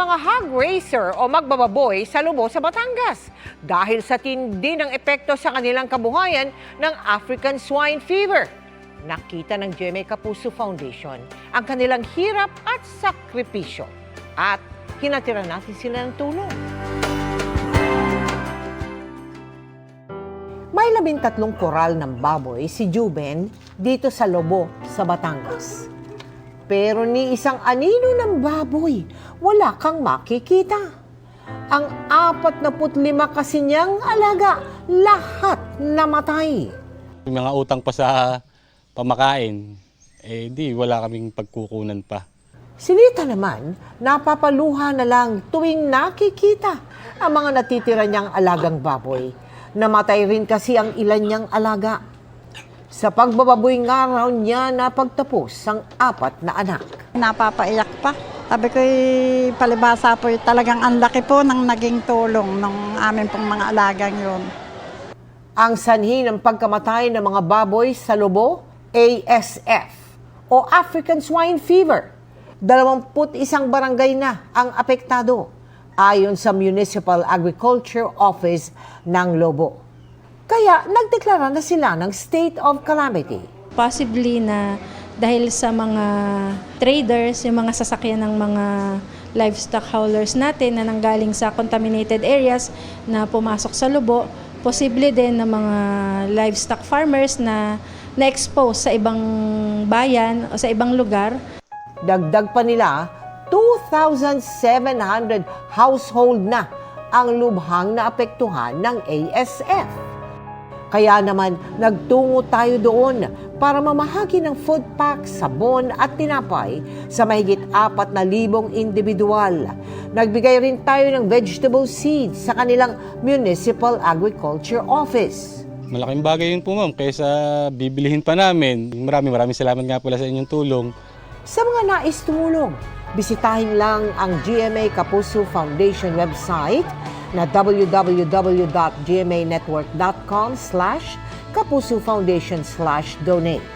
mga hog racer o magbababoy sa Lobo sa Batangas dahil sa tindi ng epekto sa kanilang kabuhayan ng African Swine Fever. Nakita ng GMA Kapuso Foundation ang kanilang hirap at sakripisyo at hinatira natin sila ng tulong. May 13 koral ng baboy si Juben dito sa Lobo sa Batangas. Pero ni isang anino ng baboy, wala kang makikita. Ang 45 kasi niyang alaga, lahat namatay. May mga utang pa sa pamakain, wala kaming pagkukunan pa. Si Lita naman, napapaluha na lang tuwing nakikita ang mga natitira niyang alagang baboy. Namatay rin kasi ang ilan niyang alaga. Sa pagbababoy nga raw niya napagtapos ang 4 na anak. Napapaiyak pa. Sabi ko, palibasa po, talagang ang laki po ng naging tulong ng amin pong mga alagang yun. Ang sanhi ng pagkamatay ng mga baboy sa Lobo, ASF o African Swine Fever. 21 barangay na ang apektado ayon sa Municipal Agriculture Office ng Lobo. Kaya nagdeklara na sila ng state of calamity. Possibly na dahil sa mga traders, yung mga sasakyan ng mga livestock haulers natin na nanggaling sa contaminated areas na pumasok sa Lobo, posible din na mga livestock farmers na na-expose sa ibang bayan o sa ibang lugar. Dagdag pa nila, 2,700 household na ang lubhang naapektuhan ng ASF. Kaya naman, nagtungo tayo doon para mamahagi ng food pack, sabon at tinapay sa mahigit 4,000 individual. Nagbigay rin tayo ng vegetable seeds sa kanilang Municipal Agriculture Office. Malaking bagay yun po ma'am, kaysa bibilihin pa namin. Maraming salamat nga pala sa inyong tulong. Sa mga nais tumulong, bisitahin lang ang GMA Kapuso Foundation website na www.gmanetwork.com/kapusofoundation/donate.